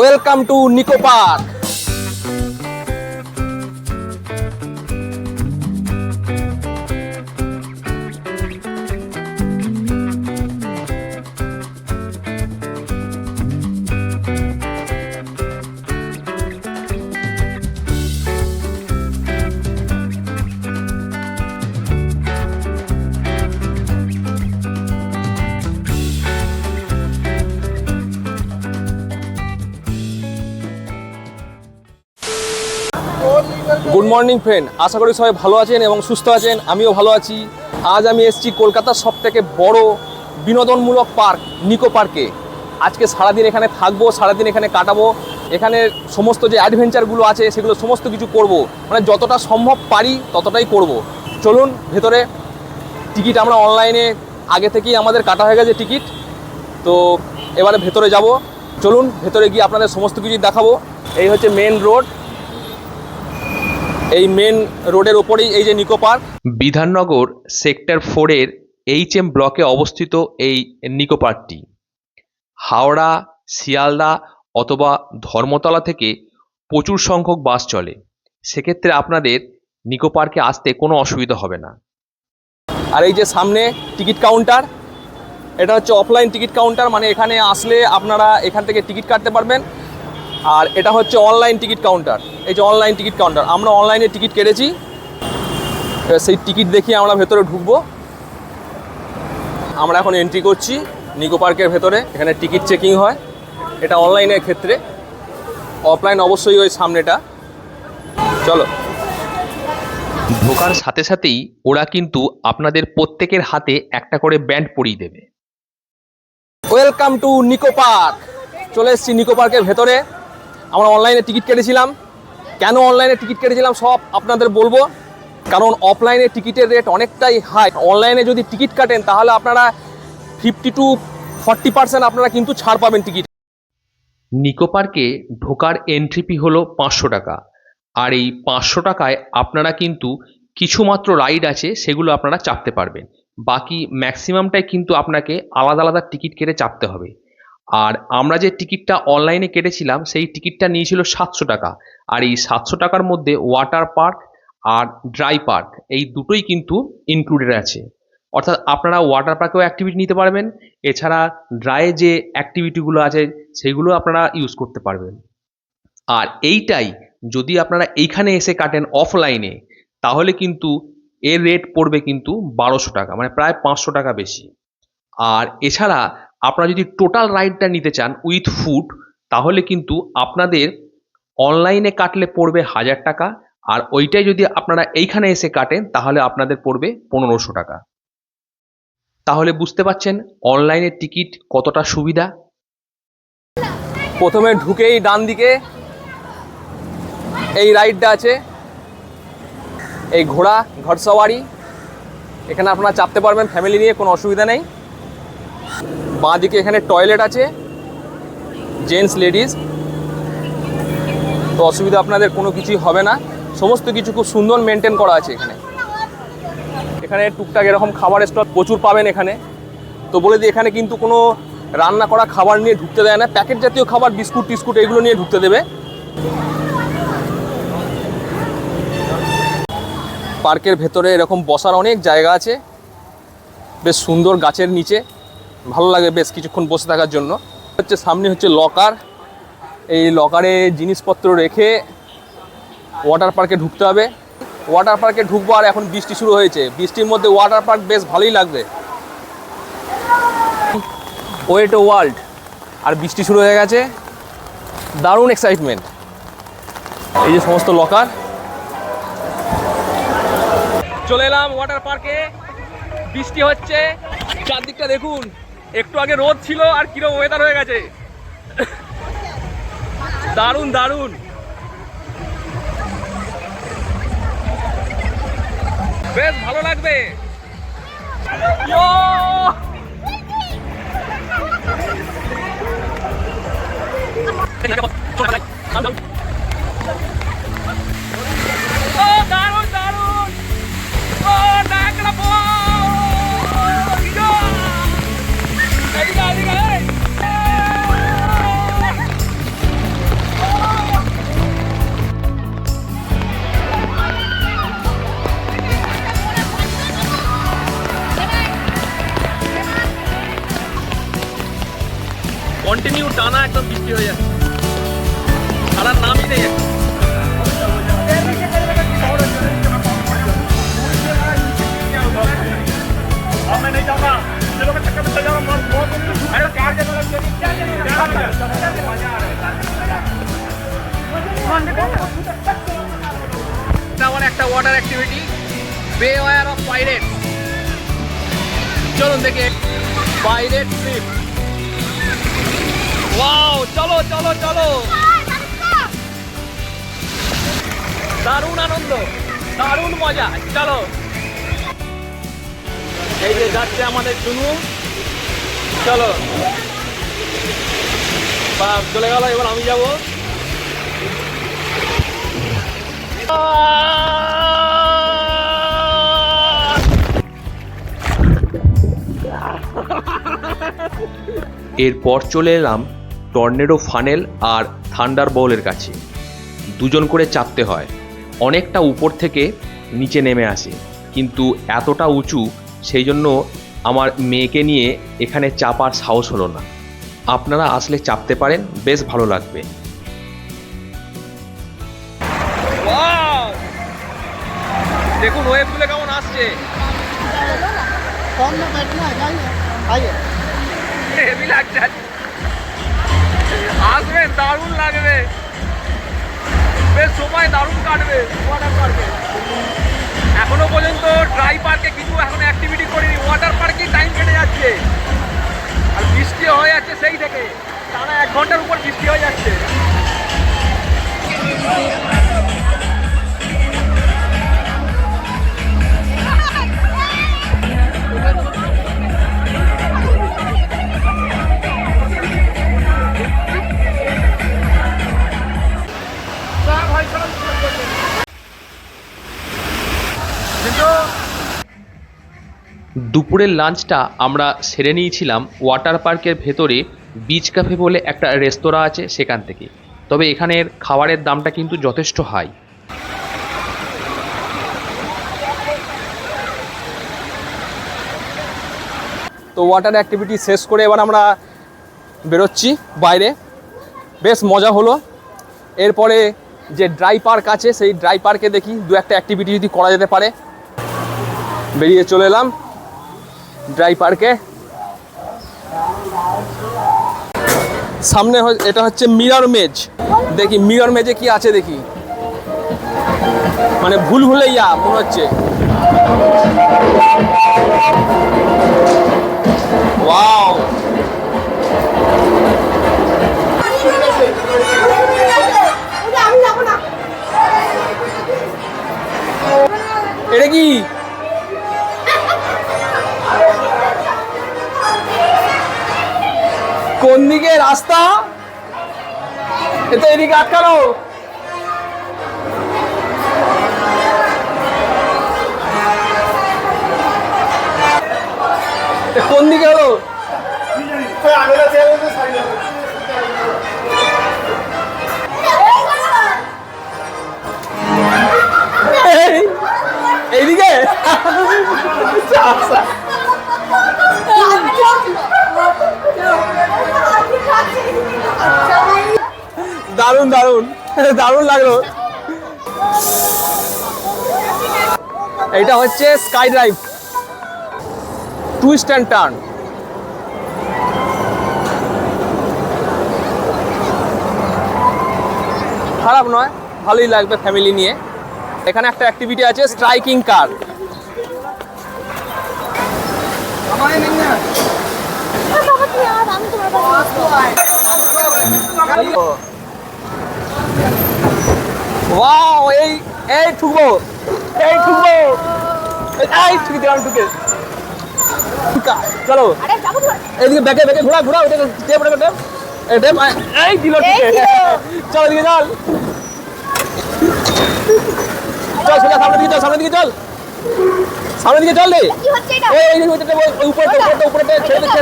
Welcome to Nicco park. Good morning friend, আশা করি সবাই ভালো আছেন এবং সুস্থ আছেন। আমিও ভালো আছি। আজ আমি এসেছি কলকাতার সবথেকে বড় বিনোদনমূলক পার্ক নিকো পার্কে। আজকে সারাদিন এখানে থাকবো, সারাদিন এখানে কাটাবো। এখানে সমস্ত যে অ্যাডভেঞ্চারগুলো আছে সেগুলো সমস্ত কিছু করব, মানে যতটা সম্ভব পারি ততটাই করব। চলুন ভেতরে। টিকিট আমরা অনলাইনে আগে থেকেই আমাদের কাটা হয়ে গেছে টিকিট, তো এবারে ভেতরে যাব। চলুন ভেতরে গিয়ে আপনাদের সমস্ত কিছু দেখাবো। এই হচ্ছে মেন রোড, এই মেন রোডের ওপরেই এই যে নিকো পার্ক। বিধাননগর সেক্টর 4-এর HM ব্লকে অবস্থিত এই নিকো পার্কটি হাওড়া, শিয়ালদা অথবা ধর্মতলা থেকে প্রচুর সংখ্যক বাস চলে। সেক্ষেত্রে আপনাদের নিকো পার্কে আসতে কোনো অসুবিধা হবে না। আর এই যে সামনে টিকিট কাউন্টার, এটা হচ্ছে অফলাইন টিকিট কাউন্টার, মানে এখানে আসলে আপনারা এখান থেকে টিকিট কাটতে পারবেন। আর এটা হচ্ছে অনলাইন টিকিট কাউন্টার। এই যে অনলাইন টিকিট কাউন্টার, আমরা অনলাইনে টিকিট কেটেছি। সেই টিকিট দেখিয়ে আমরা ভেতরে ঢুকবো। আমরা এখন এন্ট্রি করছি নিকো পার্কের ভেতরে। এখানে টিকিট চেকিং হয়, এটা অনলাইনের ক্ষেত্রে। অফলাইন অবশ্যই ওই সামনেটা। চলো। ঢোকার সাথে সাথেই ওরা কিন্তু আপনাদের প্রত্যেকের হাতে একটা করে ব্যান্ড পরিয়ে দেবে। Welcome to Nicco Park. চলে এসেছি নিকো পার্কের ভেতরে। আমরা অনলাইনে টিকিট কেটেছিলাম। কেন অনলাইনে টিকিট কেটেছিলাম সব আপনাদের বলবো, কারণ অফলাইনে টিকিটের রেট অনেকটাই হাই। অনলাইনে যদি টিকিট কাটেন তাহলে আপনারা 50 to 40% আপনারা কিন্তু ছাড় পাবেন টিকিট। নিকো পার্কে ঢোকার এন্ট্রি ফি হলো 500 টাকা। আর এই 500 টাকায় আপনারা কিন্তু কিছু মাত্র রাইড আছে সেগুলো আপনারা চাপতে পারবেন। বাকি ম্যাক্সিমামটাই কিন্তু আপনাকে আলাদা আলাদা টিকিট কেটে চাপতে হবে। আর আমরা যে টিকিটটা অনলাইনে কেটেছিলাম সেই টিকিটটা নিয়েছিল 700 টাকা। আর এই 700 টাকার মধ্যে ওয়াটার পার্ক আর ড্রাই পার্ক এই দুটোই কিন্তু ইনক্লুডেড আছে। অর্থাৎ আপনারা ওয়াটার পার্কেও অ্যাক্টিভিটি নিতে পারবেন, এছাড়া ড্রায়ে যে অ্যাক্টিভিটিগুলো আছে সেগুলো আপনারা ইউজ করতে পারবেন। আর এইটাই যদি আপনারা এইখানে এসে কাটেন অফলাইনে, তাহলে কিন্তু এর রেট পড়বে কিন্তু 1200 টাকা, মানে প্রায় 500 টাকা বেশি। আর এছাড়া আপনারা যদি টোটাল রাইডটা নিতে চান উইথ ফুড, তাহলে কিন্তু আপনাদের অনলাইনে কাটলে পড়বে 1000 টাকা। আর ওইটাই যদি আপনারা এইখানে এসে কাটেন তাহলে আপনাদের পড়বে 1500 টাকা। তাহলে বুঝতে পারছেন অনলাইনের টিকিট কতটা সুবিধা। প্রথমে ঢুকেই ডান দিকে এই রাইডটা আছে, এই ঘোড়সওয়ারি। এখানে আপনারা চাপতে পারবেন ফ্যামিলি নিয়ে, কোনো অসুবিধা নেই। বাঁ দিকে এখানে টয়লেট আছে, জেন্টস লেডিস, তো অসুবিধা আপনাদের কোনো কিছুই হবে না। সমস্ত কিছু খুব সুন্দর মেনটেন করা আছে এখানে। এখানে টুকটাক এরকম খাবার স্টল প্রচুর পাবেন এখানে। তো বলে দিই, এখানে কিন্তু কোনো রান্না করা খাবার নিয়ে ঢুকতে দেয় না। প্যাকেট জাতীয় খাবার, বিস্কুট টিস্কুট এগুলো নিয়ে ঢুকতে দেবে। পার্কের ভেতরে এরকম বসার অনেক জায়গা আছে, বেশ সুন্দর গাছের নিচে, ভালো লাগে বেশ কিছুক্ষণ বসে থাকার জন্য। সামনে হচ্ছে লকার। এই লকারে জিনিসপত্র রেখে ওয়াটার পার্কে ঢুকতে হবে। ওয়াটার পার্কে ঢুকবো, আর এখন বৃষ্টি শুরু হয়েছে। বৃষ্টির মধ্যে ওয়াটার পার্ক বেশ ভালোই লাগবে। ওয়ে টু ওয়ার্ল্ড, আর বৃষ্টি শুরু হয়ে গেছে, দারুণ এক্সাইটমেন্ট। এই যে সমস্ত লকার। চলে এলাম ওয়াটার পার্কে। বৃষ্টি হচ্ছে, চারদিকটা দেখুন। একটু আগে রোদ ছিল আর কিরকম ওয়েদার হয়ে গেছে, দারুণ দারুণ। বেশ ভালো লাগবে। দারুণ দারুণ। বৃষ্টি হয়ে যাচ্ছে, ছাড়ার নামই নেই এখন। আমার একটা ওয়াটার অ্যাক্টিভিটি, বেওয়্যার অফ পাইরেট। চলুন দেখে পাইরেট ট্রিপ। ওয়াও, চলো চলো চলো, দারুণ আনন্দ, দারুণ মজা। চলো, এই যে যাচ্ছে আমাদের চুনু। চলো, চলে গেল, এবার আমি যাবো। এরপর চলে এলাম টর্নেডো ফানেল আর থান্ডার বোলের কাছে। দুজন করে চাপতে হয়, অনেকটা উপর থেকে নিচে নেমে আসে, কিন্তু এতটা উঁচু, সেই জন্য আমার মেয়েকে নিয়ে এখানে চাপার সাহস হলো না। আপনারা আসলে চাপতে পারেন, বেশ ভালো লাগবে। দেখুন ওয়েভগুলো কেমন আসছে, হেভি লাগছে। আসবেন, দারুণ লাগবে, বেশ সময় দারুণ কাটবে ওয়াটার পার্কে। এখনো পর্যন্ত ড্রাই পার্কে কিছু এখনো অ্যাক্টিভিটি করিনি, ওয়াটার পার্কেই টাইম কেটে যাচ্ছে। আর বৃষ্টি হয়ে যাচ্ছে সেই থেকে, টানা 1 ঘন্টার উপর বৃষ্টি হয়ে যাচ্ছে। দুপুরের লাঞ্চটা আমরা সেরে নিয়েছিলাম ওয়াটার পার্কের ভেতরে বিচ ক্যাফে বলে একটা রেস্তোরাঁ আছে সেখান থেকে। তবে এখানের খাবারের দামটা কিন্তু যথেষ্ট হাই। তো ওয়াটার অ্যাক্টিভিটি শেষ করে এবার আমরা বেরোচ্ছি বাইরে। বেশ মজা হলো। এরপরে যে ড্রাই পার্ক আছে সেই ড্রাই পার্কে দেখি 2-1টা অ্যাক্টিভিটি যদি করা যেতে পারে। বেরিয়ে চলে এলাম ড্রাই পার্কে। সামনে এটা হচ্ছে মিরর মেজ, দেখি মিরর মেজে কি আছে দেখি। মানে ভুলভুলাইয়া মনে হচ্ছে। ওয়াও, এটা কি? কোন দিকে রাস্তা? এটা এদিকে আটকানো। কোন দিকে হলো? এইদিকে দারুণ দারুণ দারুণ লাগলো। এটা হচ্ছে sky drive, twist and turn. খারাপ নয়, ভালোই লাগবে ফ্যামিলি নিয়ে। এখানে একটা অ্যাক্টিভিটি আছে স্ট্রাইকিং কার। ওয়াও, এই এই ঠুকবো, এই ঠুকবো, এই ঠুকে দিলাম, ঠুকে। চলো এইদিকে ব্যাকে ব্যাকে ঘোরা ঘোরা, ওটা টেপ টেপ টেপ, এটা এই দিল ঠুকে। চল এদিকে চল, চল সোজা সামনের দিকে চল, সামনের দিকে চল, সামনের দিকে চল রে। এই উপরে উপরে ছেড়ে দিচ্ছে।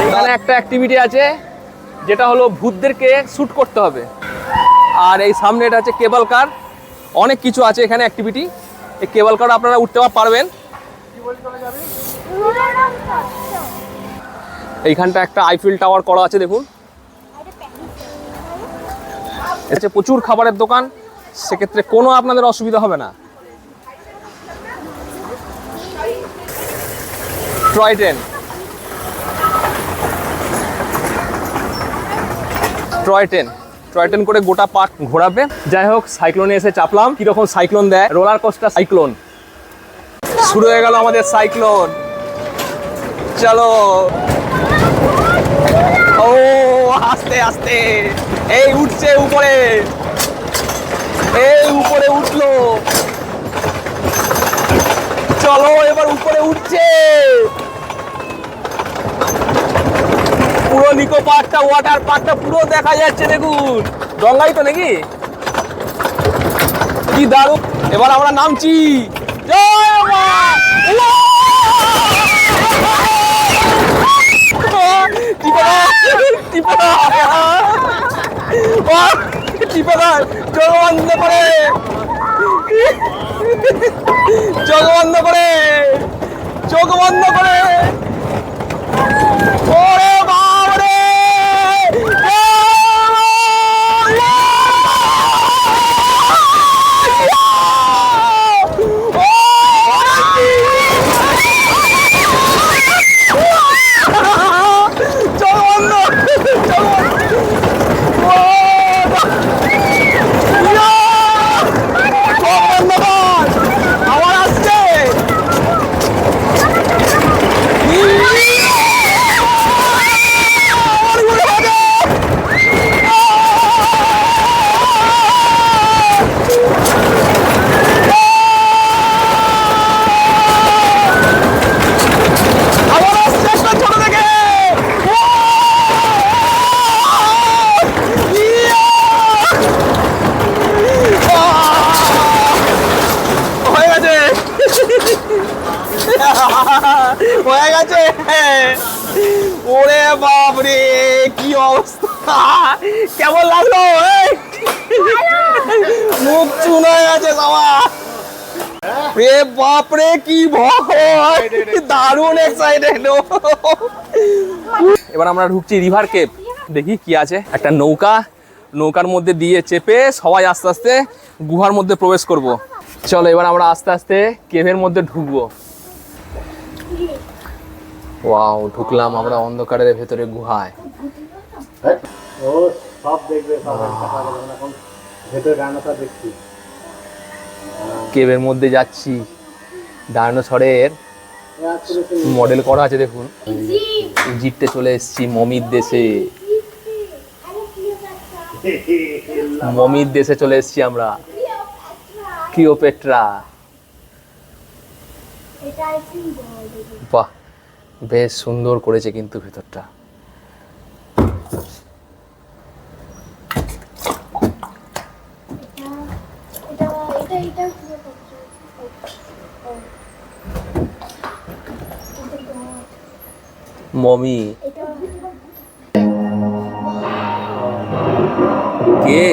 এখানে একটা অ্যাক্টিভিটি আছে যেটা হলো ভূতদেরকে শ্যুট করতে হবে। আর এই সামনে এটা আছে কেবল কার। অনেক কিছু আছে এখানে অ্যাক্টিভিটি। এই কেবল কার আপনারা উঠতে পারবেন। এইখানটা একটা আইফেল টাওয়ার করা আছে দেখুন। এটা প্রচুর খাবারের দোকান, সেক্ষেত্রে কোনো আপনাদের অসুবিধা হবে না। Toy train, toy train, toy train করে গোটা পার্ক ঘোরাবে। যাই হোক, সাইক্লোনে এসে চাপলাম। কিরকম সাইক্লোন দেয়, রোলার কোস্টার সাইক্লোন। শুরু হয়ে গেল আমাদের সাইক্লোন। চলো, ও আস্তে আস্তে, এই উঠছে উপরে, এই উপরে উঠলো। চলো এবার উপরে উঠছে। পুরো নিকো পার্কটা, ওয়াটার পার্কটা পুরো দেখা যাচ্ছে দেখুন। ডঙ্গাই তো নাকি, কি দারুণ। এবার আমরা নামছি। জয় মা! চোখ বন্ধ করে, চোখ বন্ধ করে, চোখ বন্ধ করে। ওরে বাবারে! হয়ে গেছে। ওরে বাপরে, কি অবস্থা! কেমন লাগলো? মুখ চুন হয়ে গেছে সবার। রে বাপরে, কি ভয়! দারুণ এক্সাইটেড। এবার আমরা ঢুকছি রিভার কেপ। দেখি কি আছে। একটা নৌকা, নৌকার মধ্যে দিয়ে চেপে সবাই আস্তে আস্তে গুহার মধ্যে প্রবেশ করব। চলো এবার আমরা আস্তে আস্তে কেভের মধ্যে ঢুকবো। ওয়াও, ঢুকলাম আমরা অন্ধকারের ভেতরে গুহায়। ও সব দেখবে, সব এখন ভেতরে ডাইনোসর দেখছি। কেভের মধ্যে যাচ্ছি। ডাইনোসরের মডেল করা আছে দেখুন। ইজিপ্টে চলে এসেছি, মমির দেশে। মমির দেশে চলে এসেছি আমরা, ক্লিওপেট্রা। বাহ, বেশ সুন্দর করেছে কিন্তু ভেতরটা। মমি কে?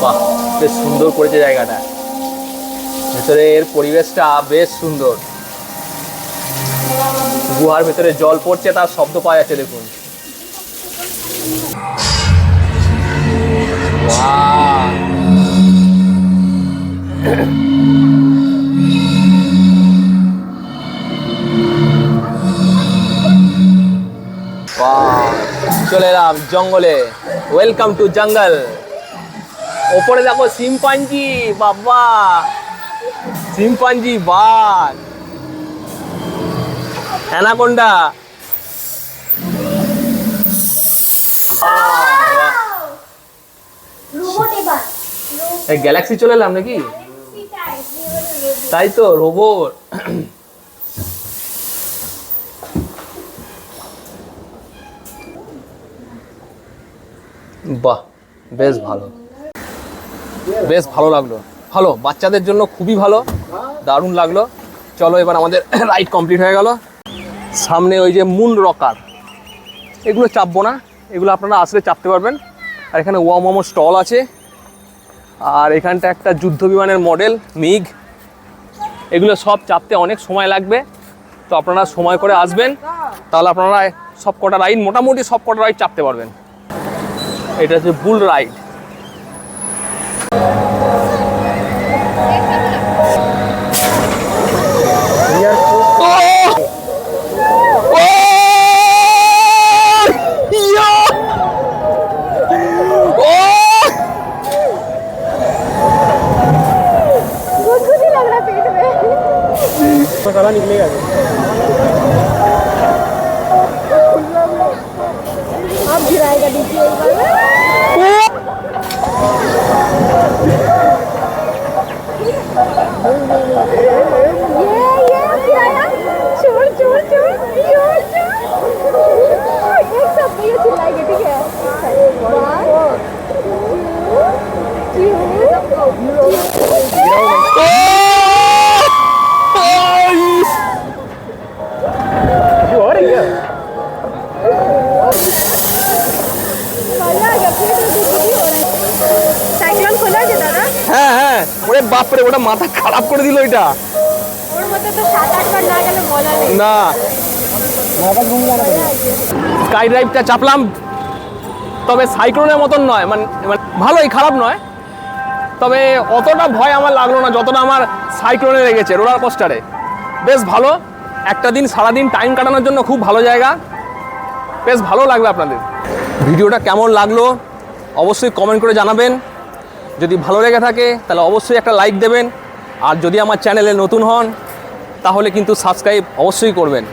বাহ, বেশ সুন্দর করেছে জায়গাটা। ভেতরের পরিবেশটা বেশ সুন্দর। গুহার ভেতরে জল পড়ছে, তার শব্দ পাওয়া যাচ্ছে দেখুন। চলে এলাম জঙ্গলে। ওয়েলকাম টু জঙ্গল। ওপরে দেখো শিম্পাঞ্জি, বাবা শিম্পাঞ্জি, বাঘ, অ্যানাকোন্ডা। এই গ্যালাক্সি চলে এলাম নাকি? তাই তো, রোবট। বাহ, বেশ ভালো, বেশ ভালো লাগলো। ভালো, বাচ্চাদের জন্য খুবই ভালো, দারুণ লাগলো। চলো এবার আমাদের রাইড কমপ্লিট হয়ে গেল। সামনে ওই যে মুন রকার, এগুলো চাপবো না, এগুলো আপনারা আসলে চাপতে পারবেন। আর এখানে ওয়ামোমো স্টল আছে, আর এখানটা একটা যুদ্ধ বিমানের মডেল মিগ, এগুলো সব চাপতে অনেক সময় লাগবে। তো আপনারা সময় করে আসবেন, তাহলে আপনারা সব কটা রাইড, মোটামুটি সব কটা রাইড চাপতে পারবেন। এটা হচ্ছে বুল রাইড। मसाला निकलेगा आप गिराएगा नीचे एक बार ये गिराया छोड़ छोड़ छोड़ छोड़ छोड़ एक साथ नहीं चिल्लाएंगे ठीक है 1 2 और है क्या সাইক্লোন খোলা আছে দাদা হ্যাঁ হ্যাঁ, ওরে বাপরে, ওটা মাথা খারাপ করে দিল এটা। ওর মধ্যে তো 7-8 বার না গেলে মজা নেই না, वापस घूम जाना पड़ेगा স্কাই ড্রাইভটা চাপলাম, তবে সাইক্লোনের মতন নয়, মানে ভালোই, খারাপ নয়, তবে অতটা ভয় আমার লাগলো না যতটা আমার সাইক্লোনে লেগেছে রোলার কোস্টারে। বেশ ভালো, একটা দিন সারাদিন টাইম কাটানোর জন্য খুব ভালো জায়গা, বেশ ভালো লাগবে আপনাদের। ভিডিওটা কেমন লাগলো অবশ্যই কমেন্ট করে জানাবেন। যদি ভালো লেগে থাকে তাহলে অবশ্যই একটা লাইক দেবেন, আর যদি আমার চ্যানেলে নতুন হন তাহলে কিন্তু সাবস্ক্রাইব অবশ্যই করবেন।